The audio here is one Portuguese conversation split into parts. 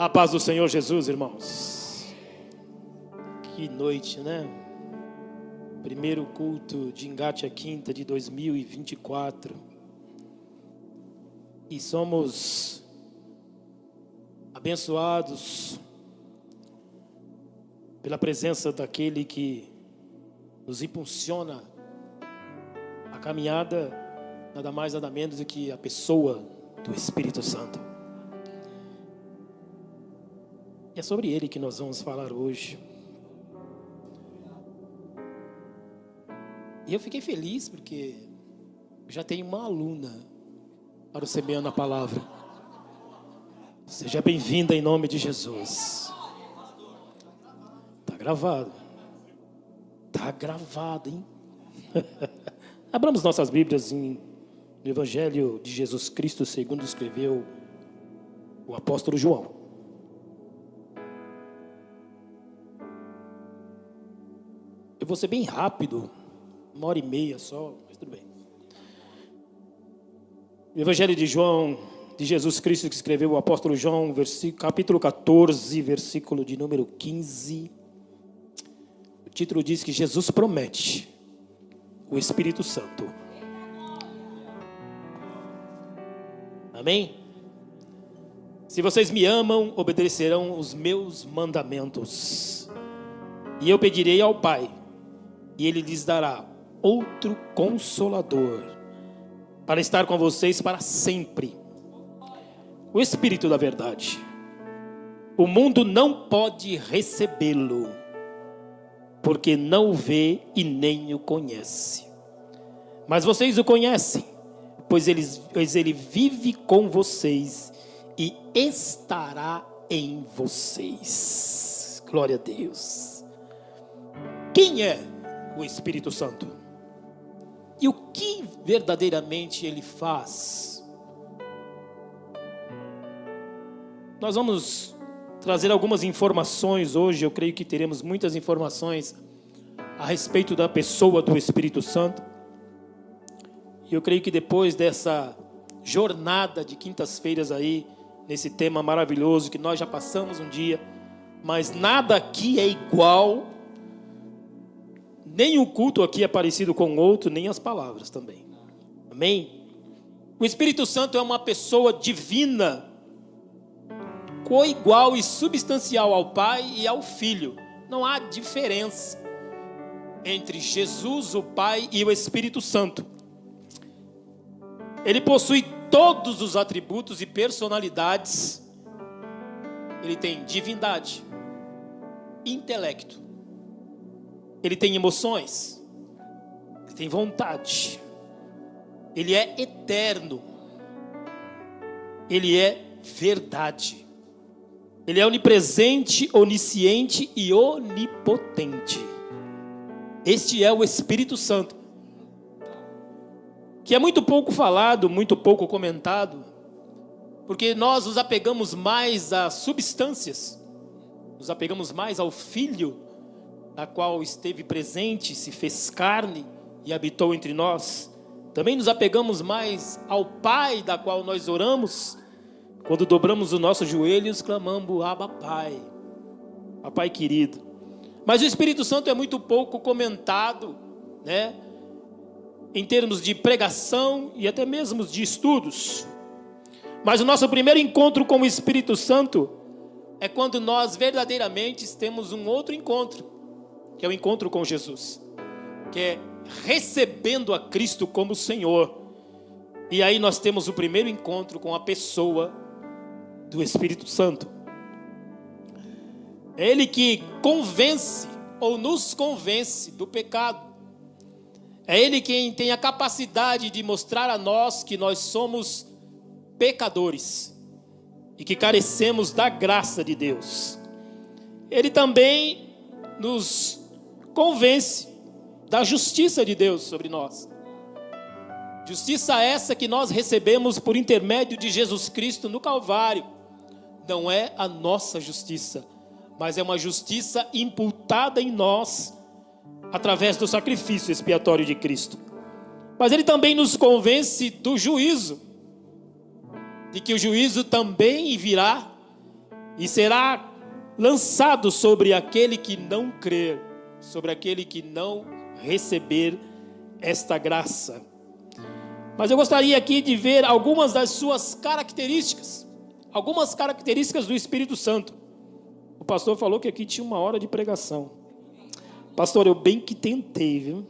A paz do Senhor Jesus, irmãos. Que noite, né? Primeiro culto de Engate a Quinta de 2024. E somos abençoados pela presença daquele que nos impulsiona a caminhada, nada mais, nada menos do que a pessoa do Espírito Santo. E é sobre ele que nós vamos falar hoje. E eu fiquei feliz porque já tenho uma aluna para o Semeando a Palavra. Seja bem-vinda em nome de Jesus. Está gravado. Está gravado, hein? Abramos nossas Bíblias no Evangelho de Jesus Cristo, segundo escreveu o apóstolo João. Eu vou ser bem rápido, 1h30 só, mas tudo bem. O Evangelho de João, de Jesus Cristo, que escreveu o apóstolo João, capítulo 14, versículo de número 15. O título diz que Jesus promete o Espírito Santo. Amém? Se vocês me amam, obedecerão os meus mandamentos. E eu pedirei ao Pai, e Ele lhes dará outro Consolador, para estar com vocês para sempre. O Espírito da verdade. O mundo não pode recebê-lo, porque não o vê e nem o conhece. Mas vocês o conhecem, pois ele vive com vocês e estará em vocês. Glória a Deus. Quem é o Espírito Santo? E o que verdadeiramente ele faz? Nós vamos trazer algumas informações hoje. Eu creio que teremos muitas informações a respeito da pessoa do Espírito Santo. E eu creio que depois dessa jornada de quintas-feiras aí, nesse tema maravilhoso que nós já passamos um dia, mas nada aqui é igual. Nem o culto aqui é parecido com o outro, nem as palavras também. Amém? O Espírito Santo é uma pessoa divina, coigual e substancial ao Pai e ao Filho. Não há diferença entre Jesus, o Pai, e o Espírito Santo. Ele possui todos os atributos e personalidades. Ele tem divindade, intelecto. Ele tem emoções, ele tem vontade, ele é eterno, ele é verdade, ele é onipresente, onisciente e onipotente. Este é o Espírito Santo, que é muito pouco falado, muito pouco comentado, porque nós nos apegamos mais às substâncias, nos apegamos mais ao Filho, a qual esteve presente, se fez carne e habitou entre nós. Também nos apegamos mais ao Pai, da qual nós oramos, quando dobramos os nossos joelhos, clamamos, Abba Pai, Papai querido. Mas o Espírito Santo é muito pouco comentado, né? Em termos de pregação e até mesmo de estudos. Mas o nosso primeiro encontro com o Espírito Santo é quando nós verdadeiramente temos um outro encontro, que é o encontro com Jesus, que é recebendo a Cristo como Senhor. E aí nós temos o primeiro encontro com a pessoa do Espírito Santo. É Ele que convence ou nos convence do pecado. É Ele quem tem a capacidade de mostrar a nós que nós somos pecadores e que carecemos da graça de Deus. Ele também nos convence da justiça de Deus sobre nós. Justiça essa que nós recebemos por intermédio de Jesus Cristo no Calvário. Não é a nossa justiça, mas é uma justiça imputada em nós através do sacrifício expiatório de Cristo. Mas ele também nos convence do juízo, de que o juízo também virá e será lançado sobre aquele que não crer, sobre aquele que não receber esta graça. Mas eu gostaria aqui de ver algumas das suas características, algumas características do Espírito Santo. O pastor falou que aqui tinha 1 hora de pregação. Pastor, eu bem que tentei, viu?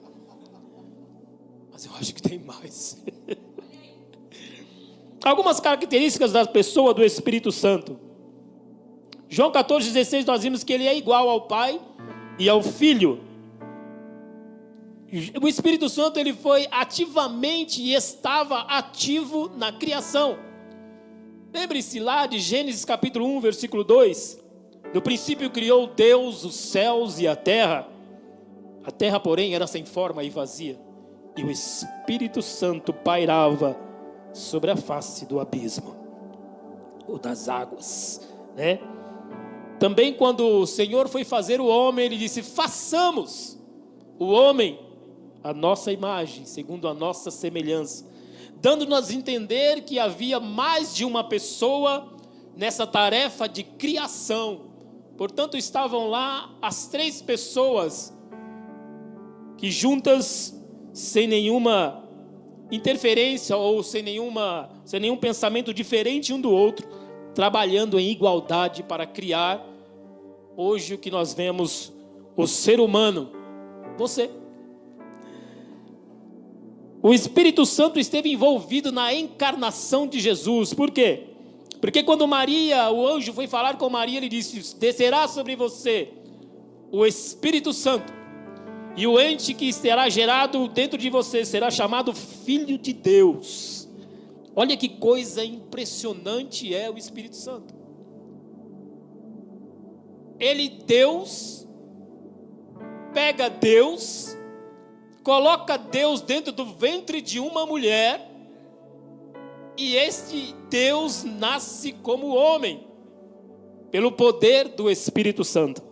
Mas eu acho que tem mais. Algumas características da pessoa do Espírito Santo. João 14,16, nós vimos que ele é igual ao Pai e ao Filho. O Espírito Santo, ele foi ativamente e estava ativo na criação. Lembre-se lá de Gênesis capítulo 1, versículo 2. No princípio criou Deus os céus e a terra. A terra, porém, era sem forma e vazia. E o Espírito Santo pairava sobre a face do abismo, ou das águas, né? Também quando o Senhor foi fazer o homem, ele disse: façamos o homem a nossa imagem, segundo a nossa semelhança, dando-nos a entender que havia mais de uma pessoa nessa tarefa de criação. Portanto, estavam lá as 3 pessoas que juntas, sem nenhuma interferência ou sem nenhum pensamento diferente um do outro, trabalhando em igualdade para criar hoje o que nós vemos, o ser humano, você. O Espírito Santo esteve envolvido na encarnação de Jesus. Por quê? Porque quando Maria, o anjo foi falar com Maria, ele disse: descerá sobre você o Espírito Santo, e o ente que será gerado dentro de você será chamado Filho de Deus. Olha que coisa impressionante é o Espírito Santo. Ele, Deus, pega Deus, coloca Deus dentro do ventre de uma mulher, e este Deus nasce como homem, pelo poder do Espírito Santo.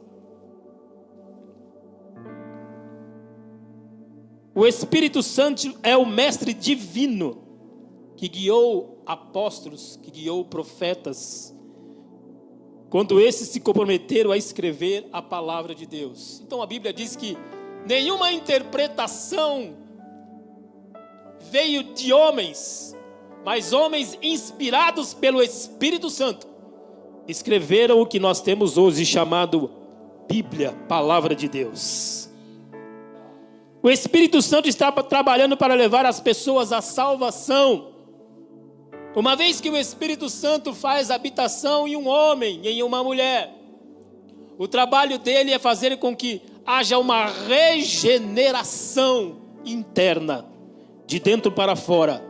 O Espírito Santo é o mestre divino, que guiou apóstolos, que guiou profetas, quando esses se comprometeram a escrever a palavra de Deus. Então a Bíblia diz que nenhuma interpretação veio de homens, mas homens inspirados pelo Espírito Santo escreveram o que nós temos hoje chamado Bíblia, palavra de Deus. O Espírito Santo está trabalhando para levar as pessoas à salvação. Uma vez que o Espírito Santo faz habitação em um homem e em uma mulher, o trabalho dele é fazer com que haja uma regeneração interna, de dentro para fora,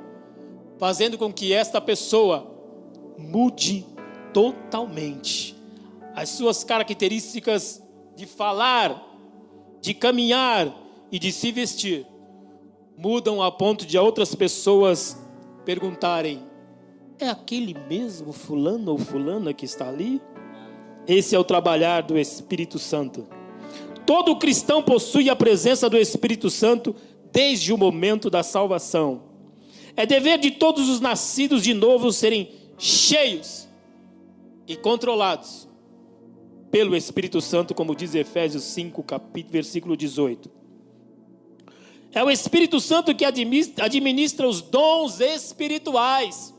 fazendo com que esta pessoa mude totalmente. As suas características de falar, de caminhar e de se vestir mudam a ponto de outras pessoas perguntarem: é aquele mesmo fulano ou fulana que está ali? Esse é o trabalhar do Espírito Santo. Todo cristão possui a presença do Espírito Santo desde o momento da salvação. É dever de todos os nascidos de novo serem cheios e controlados pelo Espírito Santo, como diz Efésios 5, versículo 18. É o Espírito Santo que administra os dons espirituais.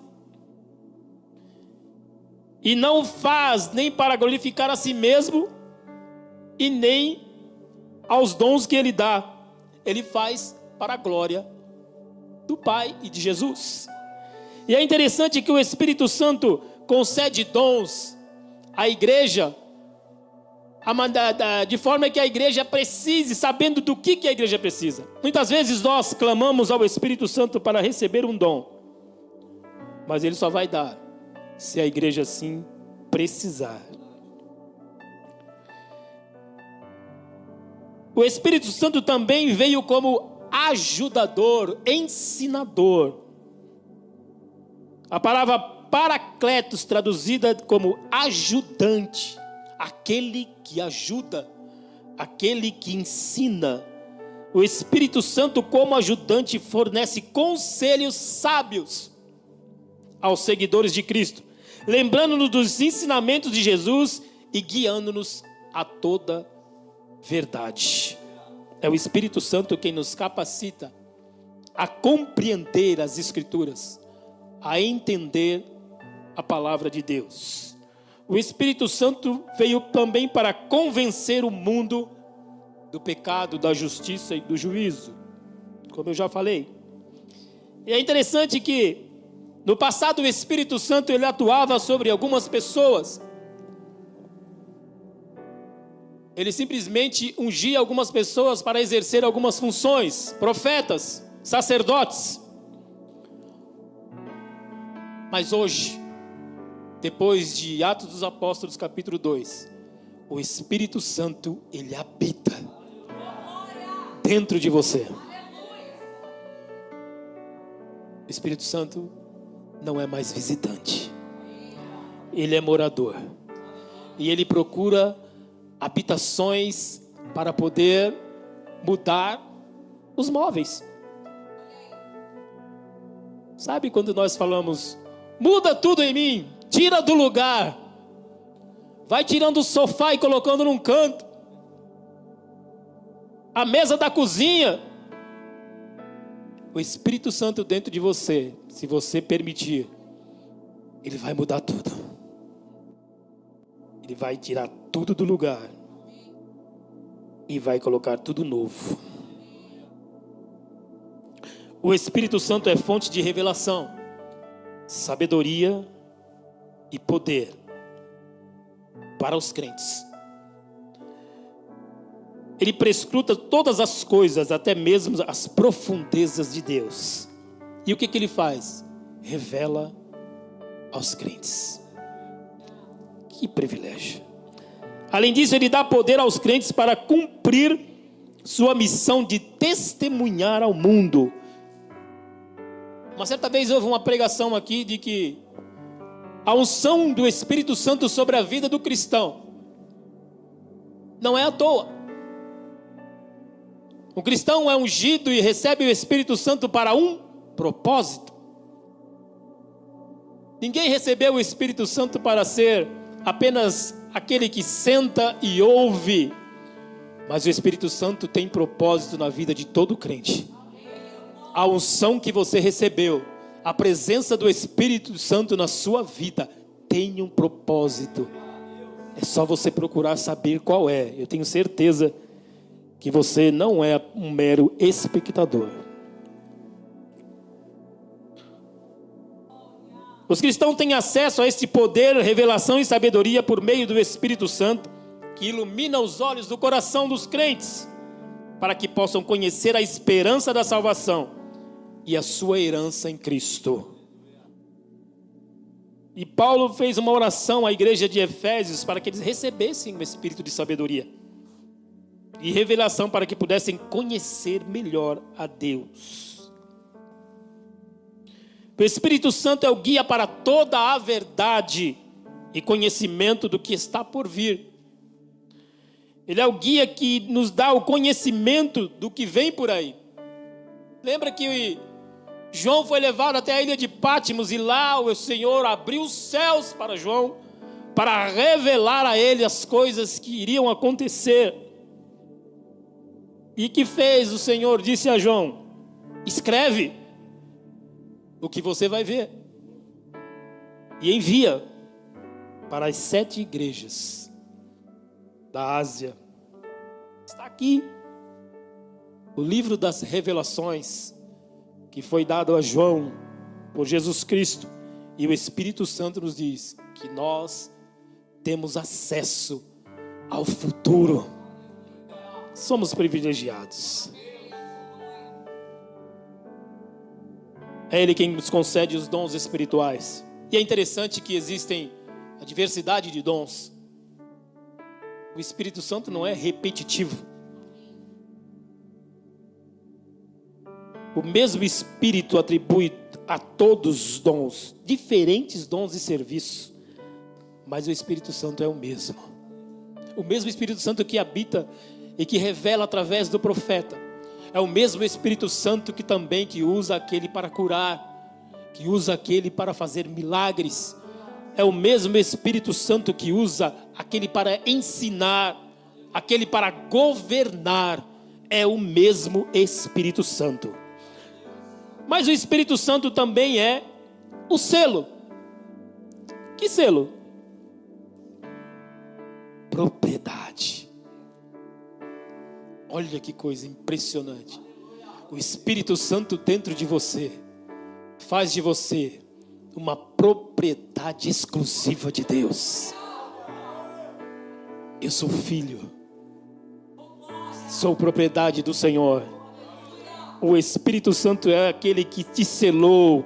E não faz nem para glorificar a si mesmo, e nem aos dons que ele dá. Ele faz para a glória do Pai e de Jesus. E é interessante que o Espírito Santo concede dons à igreja, de forma que a igreja precise, sabendo do que a igreja precisa. Muitas vezes nós clamamos ao Espírito Santo para receber um dom, mas ele só vai dar se a igreja assim precisar. O Espírito Santo também veio como ajudador, ensinador. A palavra paracletos, traduzida como ajudante, aquele que ajuda, aquele que ensina. O Espírito Santo, como ajudante, fornece conselhos sábios aos seguidores de Cristo, lembrando-nos dos ensinamentos de Jesus e guiando-nos a toda verdade. É o Espírito Santo quem nos capacita a compreender as Escrituras, a entender a palavra de Deus. O Espírito Santo veio também para convencer o mundo do pecado, da justiça e do juízo, como eu já falei. E é interessante que no passado o Espírito Santo ele atuava sobre algumas pessoas. Ele simplesmente ungia algumas pessoas para exercer algumas funções, profetas, sacerdotes. Mas hoje, depois de Atos dos Apóstolos capítulo 2, o Espírito Santo ele habita dentro de você. O Espírito Santo não é mais visitante, ele é morador, e ele procura habitações para poder mudar os móveis. Sabe quando nós falamos, muda tudo em mim, tira do lugar, vai tirando o sofá e colocando num canto, a mesa da cozinha. O Espírito Santo dentro de você, se você permitir, ele vai mudar tudo. Ele vai tirar tudo do lugar e vai colocar tudo novo. O Espírito Santo é fonte de revelação, sabedoria e poder para os crentes. Ele prescruta todas as coisas, até mesmo as profundezas de Deus. E o que ele faz? Revela aos crentes. Que privilégio. Além disso, ele dá poder aos crentes para cumprir sua missão de testemunhar ao mundo. Uma certa vez houve uma pregação aqui de que a unção do Espírito Santo sobre a vida do cristão não é à toa. O cristão é ungido e recebe o Espírito Santo para um propósito. Ninguém recebeu o Espírito Santo para ser apenas aquele que senta e ouve, mas o Espírito Santo tem propósito na vida de todo crente. A unção que você recebeu, a presença do Espírito Santo na sua vida tem um propósito. É só você procurar saber qual é. Eu tenho certeza que você não é um mero espectador. Os cristãos têm acesso a este poder, revelação e sabedoria por meio do Espírito Santo, que ilumina os olhos do coração dos crentes, para que possam conhecer a esperança da salvação e a sua herança em Cristo. E Paulo fez uma oração à igreja de Efésios para que eles recebessem o Espírito de sabedoria e revelação para que pudessem conhecer melhor a Deus. O Espírito Santo é o guia para toda a verdade e conhecimento do que está por vir. Ele é o guia que nos dá o conhecimento do que vem por aí. Lembra que João foi levado até a ilha de Pátimos e lá o Senhor abriu os céus para João, para revelar a ele as coisas que iriam acontecer. E que fez o Senhor? Disse a João: escreve o que você vai ver e envia para as 7 igrejas da Ásia. Está aqui o livro das revelações que foi dado a João por Jesus Cristo, e o Espírito Santo nos diz que nós temos acesso ao futuro. Somos privilegiados. É Ele quem nos concede os dons espirituais. E é interessante que existem a diversidade de dons. O Espírito Santo não é repetitivo. O mesmo Espírito atribui a todos os dons, diferentes dons e serviços, mas o Espírito Santo é o mesmo. O mesmo Espírito Santo que habita e que revela através do profeta. É o mesmo Espírito Santo que usa aquele para curar, que usa aquele para fazer milagres. é o mesmo Espírito Santo que usa aquele para ensinar, aquele para governar, é o mesmo Espírito Santo. Mas o Espírito Santo também é o selo. Que selo? Propriedade. Olha que coisa impressionante. O Espírito Santo dentro de você faz de você uma propriedade exclusiva de Deus. Eu sou filho, sou propriedade do Senhor. O Espírito Santo é aquele que te selou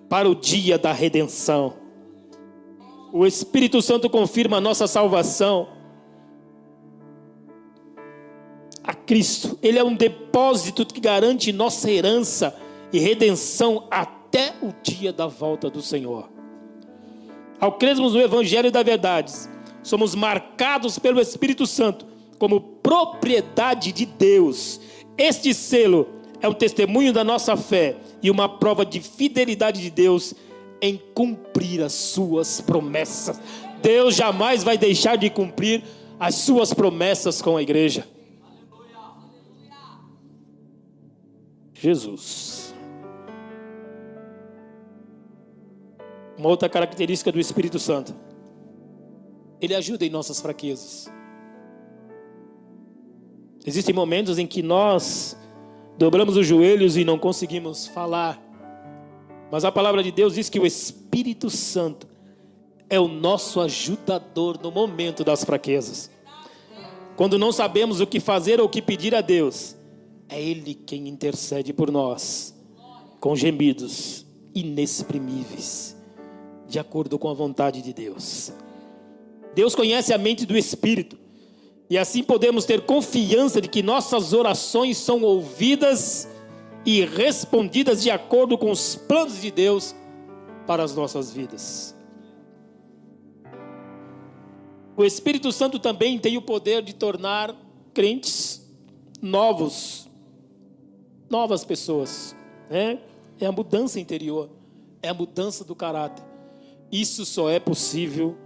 para o dia da redenção. O Espírito Santo confirma a nossa salvação a Cristo. Ele é um depósito que garante nossa herança e redenção até o dia da volta do Senhor. Ao crermos no Evangelho da verdade, somos marcados pelo Espírito Santo como propriedade de Deus. Este selo é um testemunho da nossa fé e uma prova de fidelidade de Deus em cumprir as suas promessas. Deus jamais vai deixar de cumprir as suas promessas com a igreja. Jesus. Uma outra característica do Espírito Santo: ele ajuda em nossas fraquezas. Existem momentos em que nós dobramos os joelhos e não conseguimos falar, mas a palavra de Deus diz que o Espírito Santo é o nosso ajudador no momento das fraquezas. Quando não sabemos o que fazer ou o que pedir a Deus, é Ele quem intercede por nós, com gemidos inexprimíveis, de acordo com a vontade de Deus. Deus conhece a mente do Espírito, e assim podemos ter confiança de que nossas orações são ouvidas e respondidas de acordo com os planos de Deus para as nossas vidas. O Espírito Santo também tem o poder de tornar crentes novas pessoas, né? É a mudança interior, é a mudança do caráter. Isso só é possível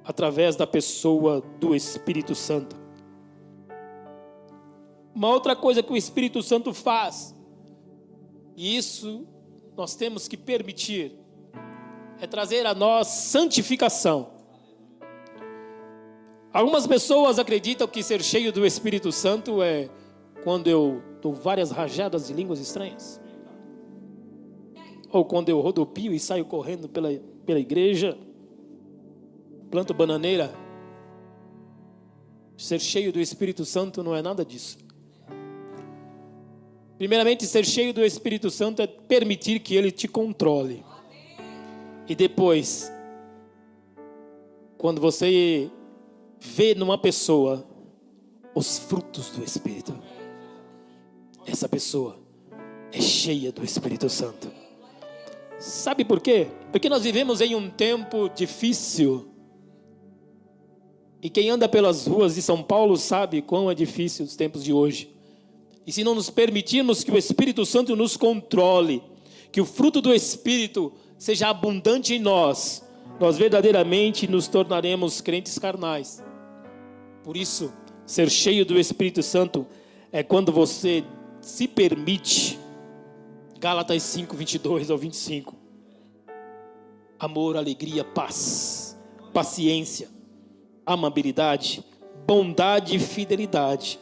através da pessoa do Espírito Santo. Uma outra coisa que o Espírito Santo faz, e isso nós temos que permitir, é trazer a nós santificação. Algumas pessoas acreditam que ser cheio do Espírito Santo é quando eu dou várias rajadas de línguas estranhas, ou quando eu rodopio e saio correndo pela igreja, planto bananeira. Ser cheio do Espírito Santo não é nada disso. Primeiramente, ser cheio do Espírito Santo é permitir que Ele te controle. E depois, quando você vê numa pessoa os frutos do Espírito, essa pessoa é cheia do Espírito Santo. Sabe por quê? Porque nós vivemos em um tempo difícil. E quem anda pelas ruas de São Paulo sabe quão é difícil os tempos de hoje. E se não nos permitirmos que o Espírito Santo nos controle, que o fruto do Espírito seja abundante em nós, nós verdadeiramente nos tornaremos crentes carnais. Por isso, ser cheio do Espírito Santo é quando você se permite. Gálatas 5, 22 ao 25. Amor, alegria, paz, paciência, amabilidade, bondade e fidelidade,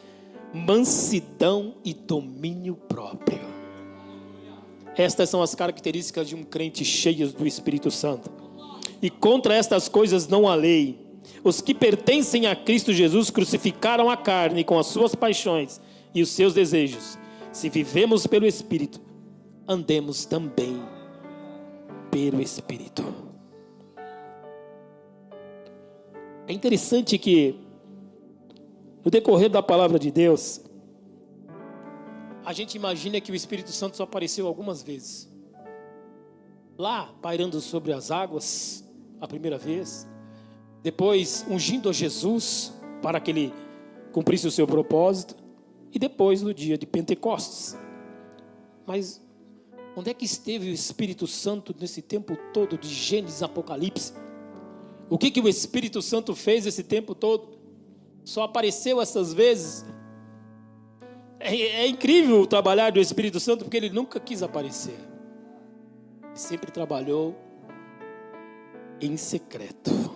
mansidão e domínio próprio. Estas são as características de um crente cheio do Espírito Santo. E contra estas coisas não há lei. Os que pertencem a Cristo Jesus crucificaram a carne com as suas paixões e os seus desejos. Se vivemos pelo Espírito, andemos também pelo Espírito. É interessante que no decorrer da palavra de Deus, a gente imagina que o Espírito Santo só apareceu algumas vezes. Lá, pairando sobre as águas, a primeira vez. Depois, ungindo a Jesus para que ele cumprisse o seu propósito. E depois, no dia de Pentecostes. Mas Onde é que esteve o Espírito Santo nesse tempo todo de Gênesis, Apocalipse? O que o Espírito Santo fez esse tempo todo? Só apareceu essas vezes. É incrível o trabalhar do Espírito Santo, porque ele nunca quis aparecer. Ele sempre trabalhou em secreto.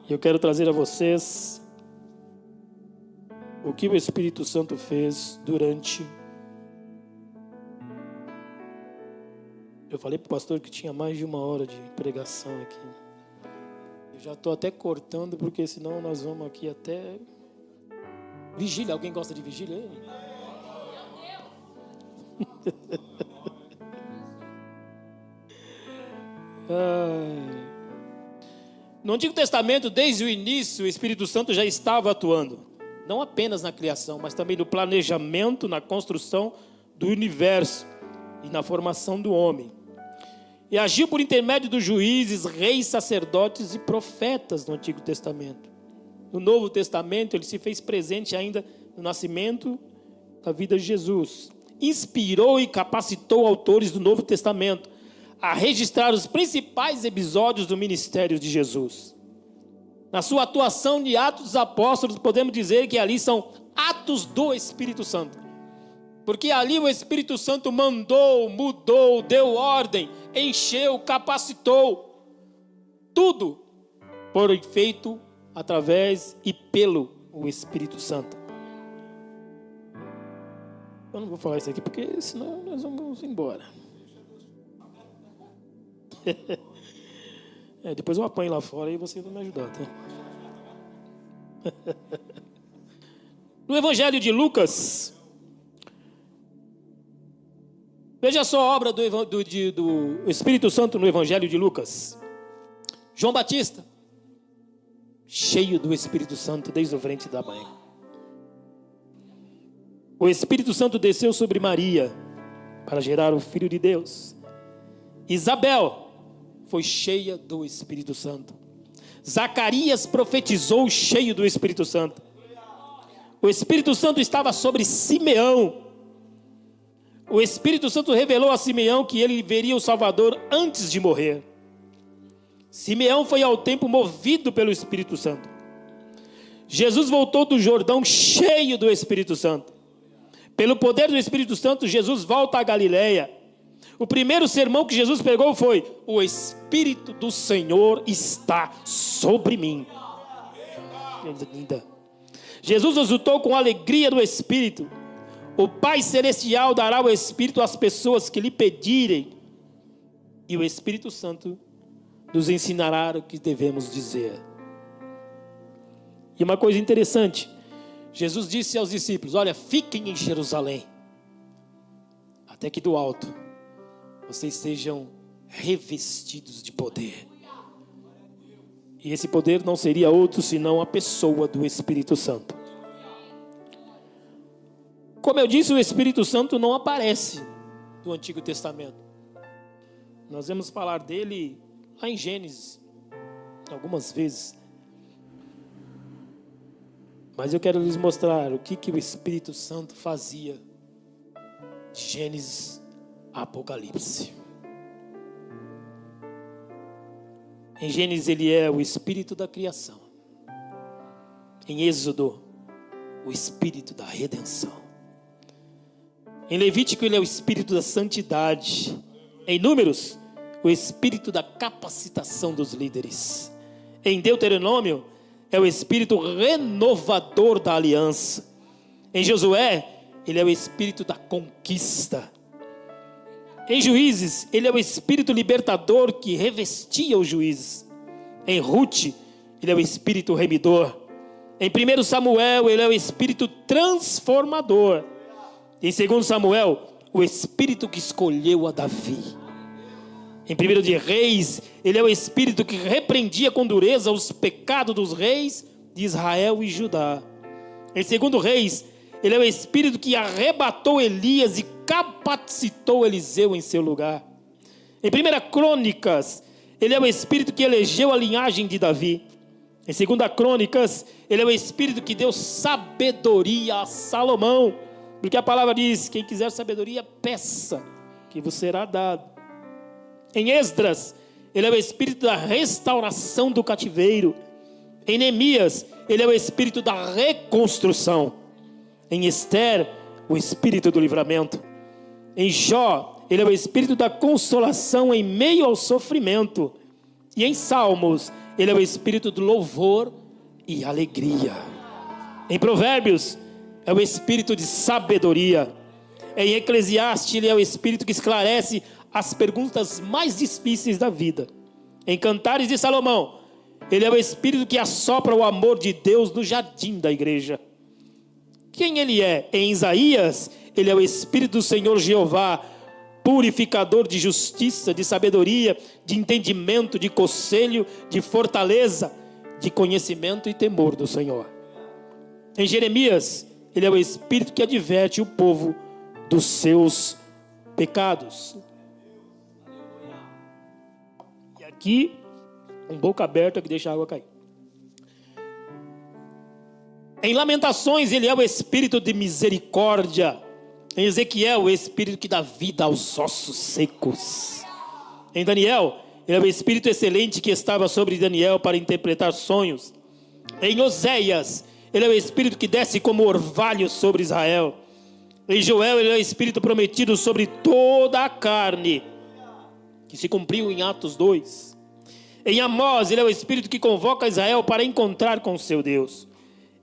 E eu quero trazer a vocês o que o Espírito Santo fez durante... Eu falei para o pastor que tinha mais de 1 hora de pregação aqui. Eu já estou até cortando, porque senão nós vamos aqui até... Vigília, alguém gosta de vigília aí? No Antigo Testamento, desde o início, o Espírito Santo já estava atuando. Não apenas na criação, mas também no planejamento, na construção do universo e na formação do homem. E agiu por intermédio dos juízes, reis, sacerdotes e profetas no Antigo Testamento. No Novo Testamento, ele se fez presente ainda no nascimento da vida de Jesus. Inspirou e capacitou autores do Novo Testamento a registrar os principais episódios do ministério de Jesus. Na sua atuação de Atos dos Apóstolos, podemos dizer que ali são atos do Espírito Santo. Porque ali o Espírito Santo mandou, mudou, deu ordem, encheu, capacitou. Tudo foi feito através e pelo o Espírito Santo. Eu não vou falar isso aqui porque senão nós vamos embora. Depois eu apanho lá fora e você vai me ajudar, tá? No Evangelho de Lucas, veja só a obra do Espírito Santo no Evangelho de Lucas. João Batista, cheio do Espírito Santo desde o ventre da mãe. O Espírito Santo desceu sobre Maria para gerar o Filho de Deus. Isabel foi cheia do Espírito Santo. Zacarias profetizou cheio do Espírito Santo. O Espírito Santo estava sobre Simeão. O Espírito Santo revelou a Simeão que ele veria o Salvador antes de morrer. Simeão foi ao templo movido pelo Espírito Santo. Jesus voltou do Jordão cheio do Espírito Santo. Pelo poder do Espírito Santo, Jesus volta a Galileia. O primeiro sermão que Jesus pregou foi: o Espírito do Senhor está sobre mim. Jesus exultou com a alegria do Espírito. O Pai Celestial dará o Espírito às pessoas que lhe pedirem. E o Espírito Santo nos ensinará o que devemos dizer. E uma coisa interessante, Jesus disse aos discípulos: olha, fiquem em Jerusalém, até que do alto vocês sejam revestidos de poder. E esse poder não seria outro senão a pessoa do Espírito Santo. Como eu disse, o Espírito Santo não aparece no Antigo Testamento. Nós vamos falar dele lá em Gênesis, algumas vezes. Mas eu quero lhes mostrar o que o Espírito Santo fazia de Gênesis a Apocalipse. Em Gênesis ele é o Espírito da criação. Em Êxodo, o Espírito da redenção. Em Levítico ele é o Espírito da santidade. Em Números, o Espírito da capacitação dos líderes. Em Deuteronômio, é o Espírito renovador da aliança. Em Josué, ele é o Espírito da conquista. Em Juízes, ele é o Espírito libertador que revestia os juízes. Em Ruth, ele é o Espírito remidor. Em 1 Samuel, ele é o Espírito transformador. Em 2 Samuel, o Espírito que escolheu a Davi. Em 1 de Reis, ele é o Espírito que repreendia com dureza os pecados dos reis de Israel e Judá. Em 2 Reis, ele é o Espírito que arrebatou Elias e capacitou Eliseu em seu lugar. Em 1 Crônicas, ele é o Espírito que elegeu a linhagem de Davi. Em 2 Crônicas, ele é o Espírito que deu sabedoria a Salomão. Porque a palavra diz: quem quiser sabedoria, peça, que vos será dado. Em Esdras, ele é o espírito da restauração do cativeiro. Em Neemias, ele é o espírito da reconstrução. Em Esther, o espírito do livramento. Em Jó, ele é o espírito da consolação em meio ao sofrimento. E em Salmos, ele é o espírito do louvor e alegria. Em Provérbios, é o espírito de sabedoria. Em Eclesiastes, ele é o espírito que esclarece as perguntas mais difíceis da vida. Em Cantares de Salomão, ele é o espírito que assopra o amor de Deus no jardim da igreja. Quem ele é? Em Isaías, ele é o espírito do Senhor Jeová, purificador de justiça, de sabedoria, de entendimento, de conselho, de fortaleza, de conhecimento e temor do Senhor. Em Jeremias, ele é o espírito que adverte o povo dos seus pecados. E aqui, boca aberta que deixa a água cair. Em Lamentações, ele é o espírito de misericórdia. Em Ezequiel, o espírito que dá vida aos ossos secos. Em Daniel, ele é o espírito excelente que estava sobre Daniel para interpretar sonhos. Em Oséias, ele é o espírito que desce como orvalho sobre Israel. Em Joel, ele é o espírito prometido sobre toda a carne, que se cumpriu em Atos 2. Em Amós, ele é o espírito que convoca Israel para encontrar com seu Deus.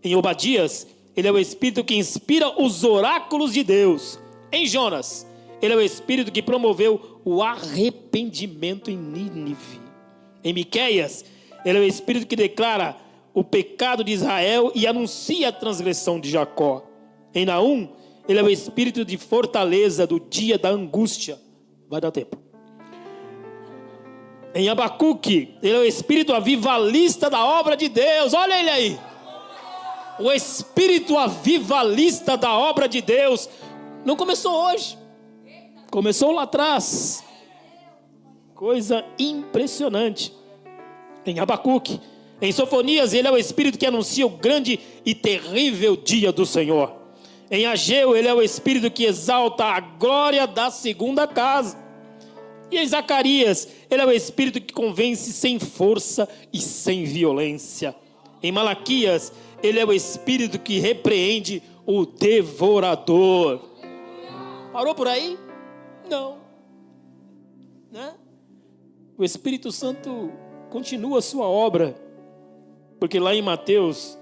Em Obadias, ele é o espírito que inspira os oráculos de Deus. Em Jonas, ele é o espírito que promoveu o arrependimento em Nínive. Em Miqueias, ele é o espírito que declara o pecado de Israel e anuncia a transgressão de Jacó. Em Naum, ele é o espírito de fortaleza do dia da angústia. Vai dar tempo. Em Abacuque, ele é o espírito avivalista da obra de Deus. Olha ele aí. O espírito avivalista da obra de Deus não começou hoje, começou lá atrás. Coisa impressionante. Em Abacuque, em Sofonias, ele é o espírito que anuncia o grande e terrível dia do Senhor. Em Ageu, ele é o espírito que exalta a glória da segunda casa. E em Zacarias, ele é o espírito que convence sem força e sem violência. Em Malaquias, ele é o espírito que repreende o devorador. Parou por aí? Não. Né? O Espírito Santo continua a sua obra, porque lá em Mateus,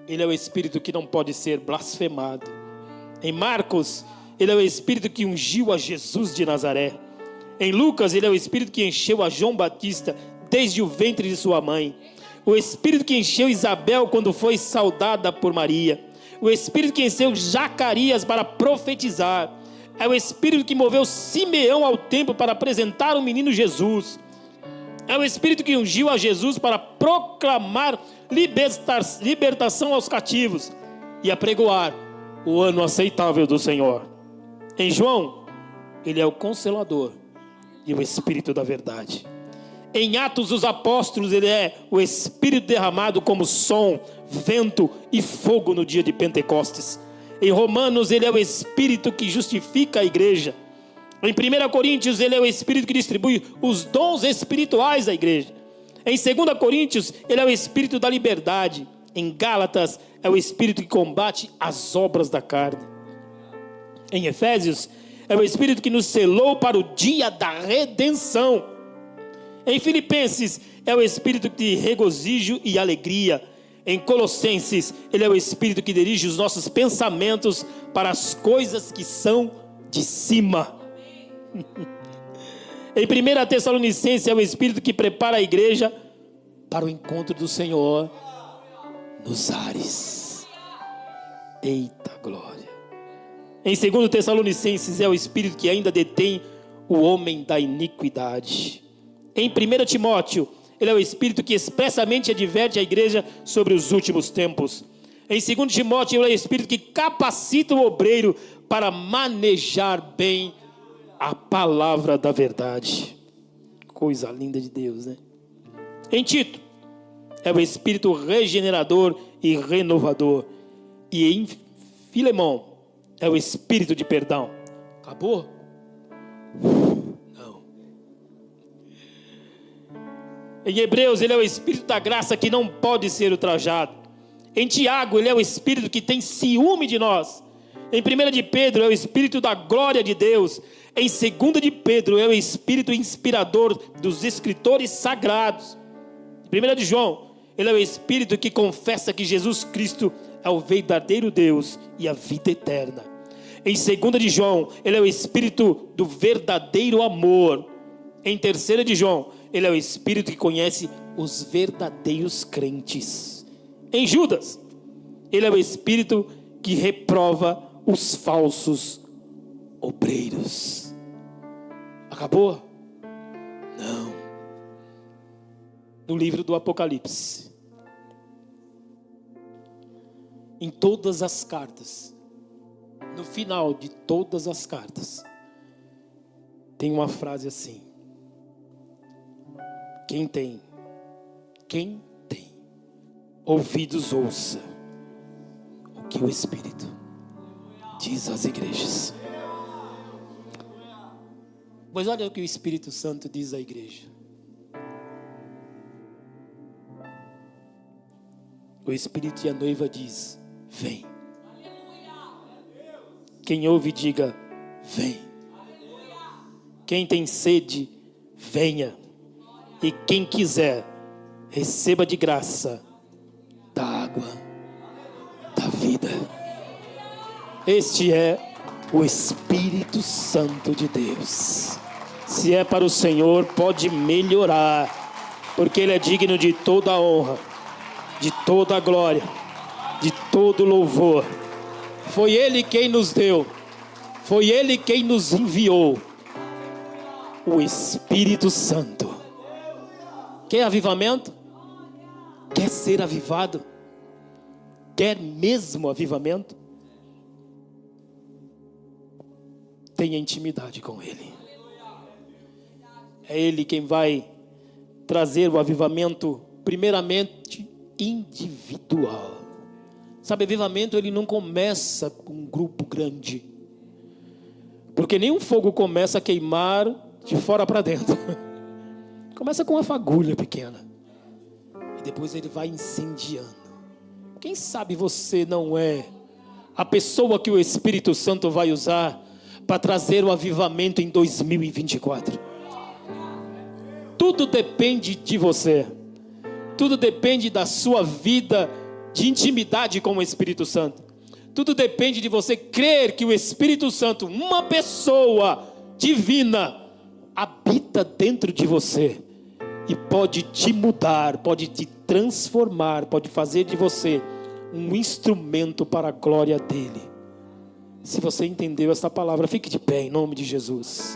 ele é o espírito que não pode ser blasfemado. Em Marcos, ele é o espírito que ungiu a Jesus de Nazaré. Em Lucas, ele é o espírito que encheu a João Batista desde o ventre de sua mãe. O espírito que encheu Isabel quando foi saudada por Maria. O espírito que encheu Zacarias para profetizar. É o espírito que moveu Simeão ao templo para apresentar o menino Jesus. É o espírito que ungiu a Jesus para proclamar libertação aos cativos e apregoar o ano aceitável do Senhor. Em João, ele é o Consolador e o Espírito da verdade. Em Atos dos Apóstolos, ele é o Espírito derramado como som, vento e fogo no dia de Pentecostes. Em Romanos, ele é o Espírito que justifica a igreja. Em 1 Coríntios, ele é o Espírito que distribui os dons espirituais à igreja. Em 2 Coríntios, ele é o Espírito da liberdade. Em Gálatas, é o Espírito que combate as obras da carne. Em Efésios, é o Espírito que nos selou para o dia da redenção. Em Filipenses, é o Espírito de regozijo e alegria. Em Colossenses, ele é o Espírito que dirige os nossos pensamentos para as coisas que são de cima. Em 1 Tessalonicenses, é o Espírito que prepara a igreja para o encontro do Senhor nos ares. Eita glória. Em 2 Tessalonicenses, é o Espírito que ainda detém o homem da iniquidade. Em 1 Timóteo, ele é o Espírito que expressamente adverte a igreja sobre os últimos tempos. Em 2 Timóteo, ele é o Espírito que capacita o obreiro para manejar bem a palavra da verdade. Coisa linda de Deus, né? Em Tito, é o Espírito regenerador e renovador. E em Filemão, é o espírito de perdão. Acabou? Não. Em Hebreus, ele é o espírito da graça que não pode ser ultrajado. Em Tiago, ele é o espírito que tem ciúme de nós. Em 1 de Pedro, é o espírito da glória de Deus. Em 2 de Pedro, é o espírito inspirador dos escritores sagrados. Em 1 de João, ele é o espírito que confessa que Jesus Cristo é o verdadeiro Deus e a vida eterna. Em 2 de João, ele é o espírito do verdadeiro amor. Em 3 de João, ele é o espírito que conhece os verdadeiros crentes. Em Judas, ele é o espírito que reprova os falsos obreiros. Acabou? Não. No livro do Apocalipse, em todas as cartas, no final de todas as cartas, tem uma frase assim: quem tem ouvidos, ouça o que o Espírito diz às igrejas. Mas olha o que o Espírito Santo diz à igreja. O Espírito e a noiva diz: vem. Quem ouve, diga: vem. Quem tem sede, venha. E quem quiser, receba de graça da água da vida. Este é o Espírito Santo de Deus. Se é para o Senhor, pode melhorar, porque Ele é digno de toda a honra, de toda a glória, de todo louvor. Foi Ele quem nos deu, foi Ele quem nos enviou o Espírito Santo. Quer avivamento? Quer ser avivado? Quer mesmo avivamento? Tenha intimidade com Ele. É Ele quem vai trazer o avivamento, primeiramente individual. Sabe, avivamento ele não começa com um grupo grande, porque nenhum fogo começa a queimar de fora para dentro. Começa com uma fagulha pequena e depois ele vai incendiando. Quem sabe você não é a pessoa que o Espírito Santo vai usar para trazer o avivamento em 2024. Tudo depende de você. Tudo depende da sua vida de intimidade com o Espírito Santo. Tudo depende de você crer que o Espírito Santo, uma pessoa divina, habita dentro de você e pode te mudar, pode te transformar, pode fazer de você um instrumento para a glória dele. Se você entendeu essa palavra, fique de pé em nome de Jesus.